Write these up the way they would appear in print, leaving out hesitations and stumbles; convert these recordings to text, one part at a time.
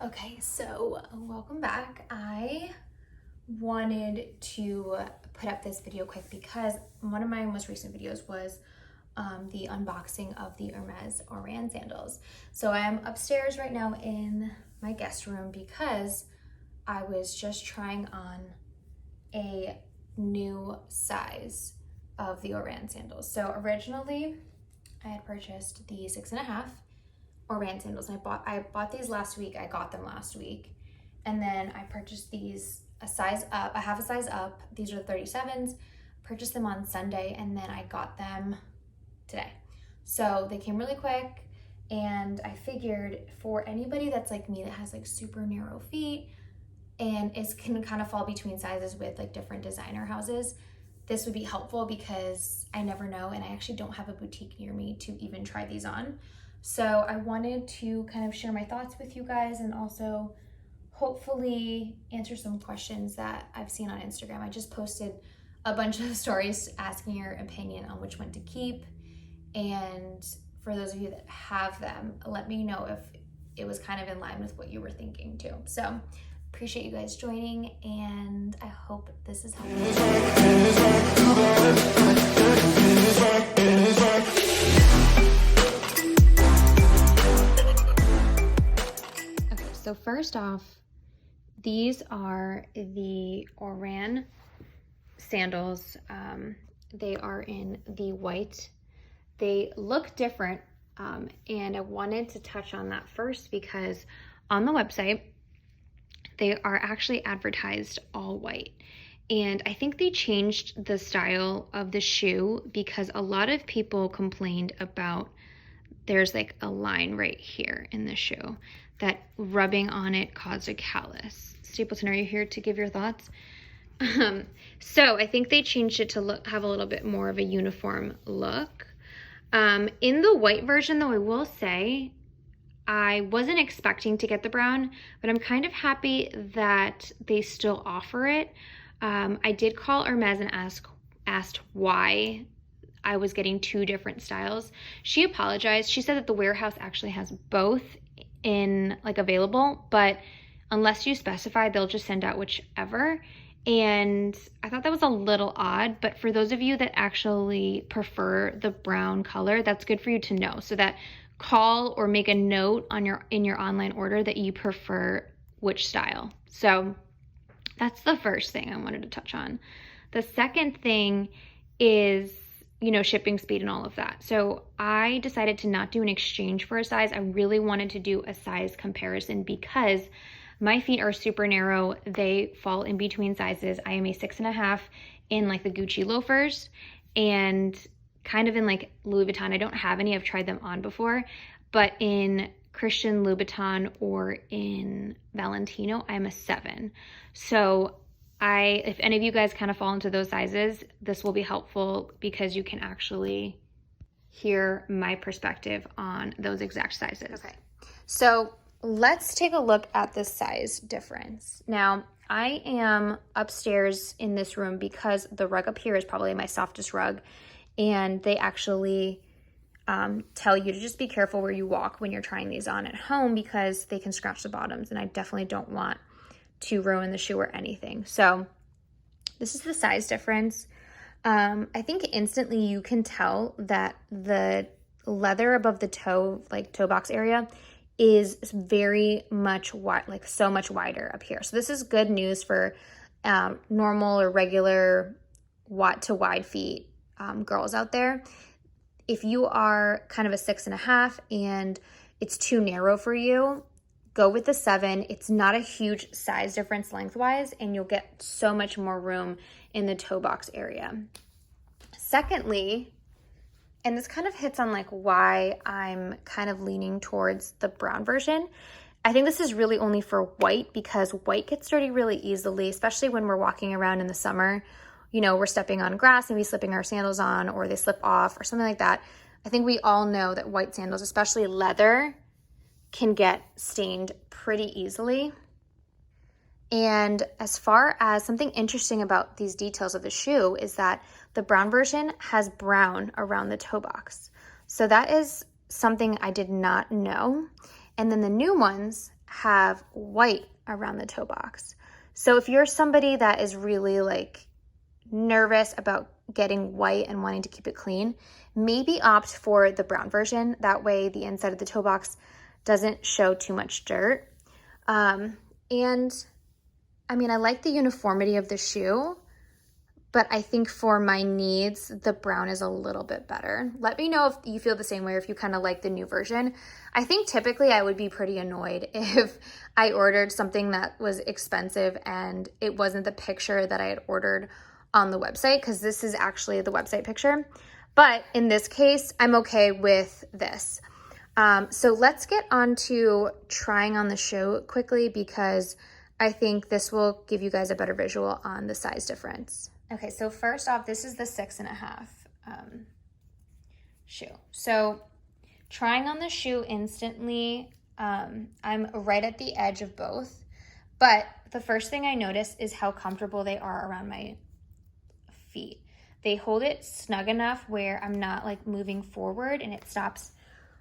Okay, so welcome back. I wanted to put up this video quick because one of my most recent videos was the unboxing of the HERMES ORAN sandals. So I am upstairs right now in my guest room because I was just trying on a new size of the ORAN sandals. So originally I had purchased the 6.5 ORAN sandals. And I bought these last week. I got them last week. And then I purchased these a size up. I have a size up. These are the 37s. Purchased them on Sunday and then I got them today. So they came really quick, and I figured for anybody that's like me that has like super narrow feet and can kind of fall between sizes with like different designer houses, this would be helpful because I never know, and I actually don't have a boutique near me to even try these on. So I wanted to kind of share my thoughts with you guys and also hopefully answer some questions that I've seen on Instagram. I just posted a bunch of stories asking your opinion on which one to keep. And for those of you that have them, let me know if it was kind of in line with what you were thinking too. So appreciate you guys joining, and I hope this is helpful. So first off, these are the ORAN sandals. They are in the white. They look different, and I wanted to touch on that first because on the website, they are actually advertised all white. And I think they changed the style of the shoe because a lot of people complained about there's like a line right here in the shoe that rubbing on it caused a callus. Stapleton, are you here to give your thoughts? So I think they changed it to have a little bit more of a uniform look. In the white version though, I will say, I wasn't expecting to get the brown, but I'm kind of happy that they still offer it. I did call Hermes and asked why I was getting two different styles. She apologized. She said that the warehouse actually has both in like available, but unless you specify, they'll just send out whichever. And I thought that was a little odd, but for those of you that actually prefer the brown color, that's good for you to know, so that call or make a note on in your online order that you prefer which style. So that's the first thing I wanted to touch on. The second thing is, shipping speed and all of that. So I decided to not do an exchange for a size. I really wanted to do a size comparison because my feet are super narrow. They fall in between sizes. I am a 6.5 in like the Gucci loafers and kind of in like Louis Vuitton. I don't have any. I've tried them on before, but in Christian Louboutin or in Valentino, I'm a 7. So if any of you guys kind of fall into those sizes, this will be helpful because you can actually hear my perspective on those exact sizes. Okay, so let's take a look at the size difference. Now, I am upstairs in this room because the rug up here is probably my softest rug, and they actually tell you to just be careful where you walk when you're trying these on at home because they can scratch the bottoms, and I definitely don't want to ruin the shoe or anything. So this is the size difference. I think instantly you can tell that the leather above the toe, like toe box area, is very much wide, like so much wider up here. So this is good news for normal or regular to wide feet girls out there. If you are kind of a 6.5 and it's too narrow for you, go with the 7. It's not a huge size difference lengthwise, and you'll get so much more room in the toe box area. Secondly, and this kind of hits on like why I'm kind of leaning towards the brown version. I think this is really only for white because white gets dirty really easily, especially when we're walking around in the summer. We're stepping on grass, maybe slipping our sandals on, or they slip off or something like that. I think we all know that white sandals, especially leather, can get stained pretty easily. And as far as something interesting about these details of the shoe is that the brown version has brown around the toe box. So that is something I did not know. And then the new ones have white around the toe box. So if you're somebody that is really like nervous about getting white and wanting to keep it clean, maybe opt for the brown version. That way the inside of the toe box doesn't show too much dirt. And I mean, I like the uniformity of the shoe, but I think for my needs, the brown is a little bit better. Let me know if you feel the same way or if you kind of like the new version. I think typically I would be pretty annoyed if I ordered something that was expensive and it wasn't the picture that I had ordered on the website, because this is actually the website picture. But in this case, I'm okay with this. So let's get on to trying on the shoe quickly, because I think this will give you guys a better visual on the size difference. Okay, so first off, this is the 6.5 shoe. So trying on the shoe instantly, I'm right at the edge of both, but the first thing I notice is how comfortable they are around my feet. They hold it snug enough where I'm not like moving forward, and it stops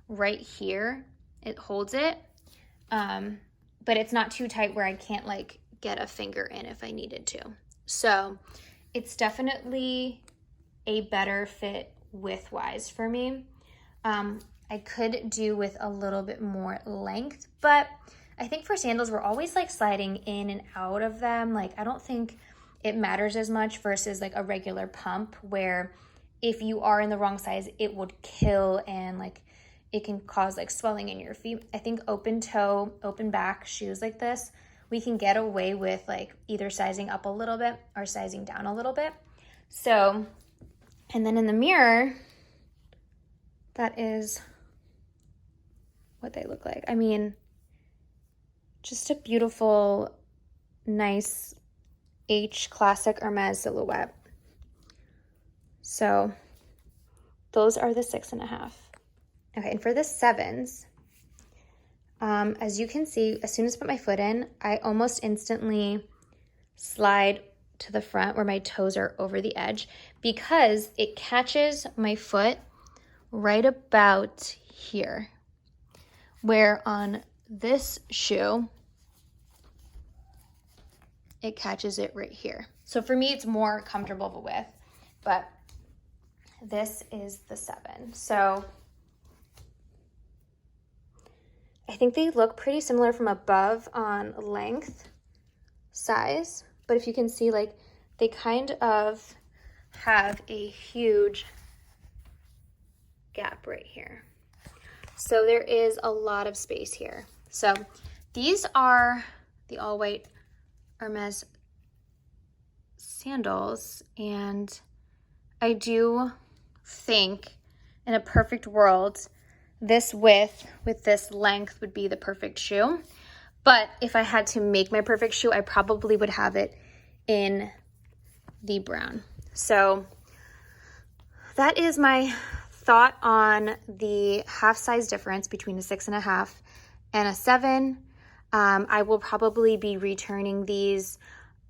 right here. It holds it, but it's not too tight where I can't like get a finger in if I needed to. So it's definitely a better fit width-wise for me. I could do with a little bit more length, but I think for sandals, we're always like sliding in and out of them. Like, I don't think it matters as much versus like a regular pump, where if you are in the wrong size, it would kill and like it can cause like swelling in your feet. I think open toe, open back shoes like this, we can get away with like either sizing up a little bit or sizing down a little bit. So, and then in the mirror, that is what they look like. I mean, just a beautiful, nice H classic Hermes silhouette. So those are the 6.5. Okay, and for the 7s, as you can see, as soon as I put my foot in, I almost instantly slide to the front where my toes are over the edge, because it catches my foot right about here, where on this shoe, it catches it right here. So for me, it's more comfortable of a width, but this is the 7. So I think they look pretty similar from above on length, size, but if you can see, like, they kind of have a huge gap right here. So there is a lot of space here. So these are the all white Hermes sandals, and I do think in a perfect world, this width with this length would be the perfect shoe. But if I had to make my perfect shoe, I probably would have it in the brown. So that is my thought on the half size difference between a 6.5 and a 7. I will probably be returning these,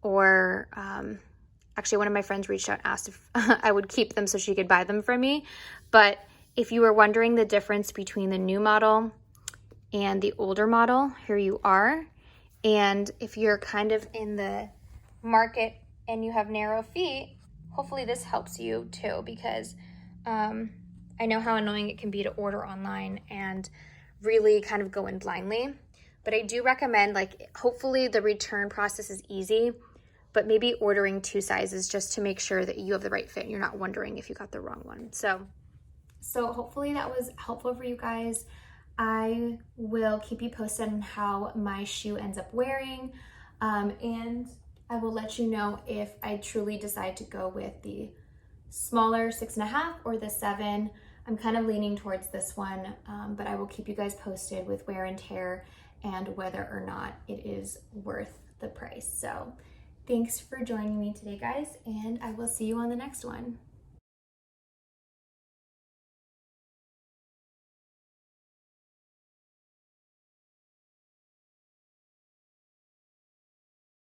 or actually one of my friends reached out and asked if I would keep them so she could buy them from me. But if you were wondering the difference between the new model and the older model, here you are. And if you're kind of in the market and you have narrow feet, hopefully this helps you too, because I know how annoying it can be to order online and really kind of go in blindly. But I do recommend, like, hopefully the return process is easy, but maybe ordering 2 sizes just to make sure that you have the right fit and you're not wondering if you got the wrong one. So hopefully that was helpful for you guys. I will keep you posted on how my shoe ends up wearing, and I will let you know if I truly decide to go with the smaller 6.5 or the 7. I'm kind of leaning towards this one, but I will keep you guys posted with wear and tear and whether or not it is worth the price. So thanks for joining me today, guys, and I will see you on the next one.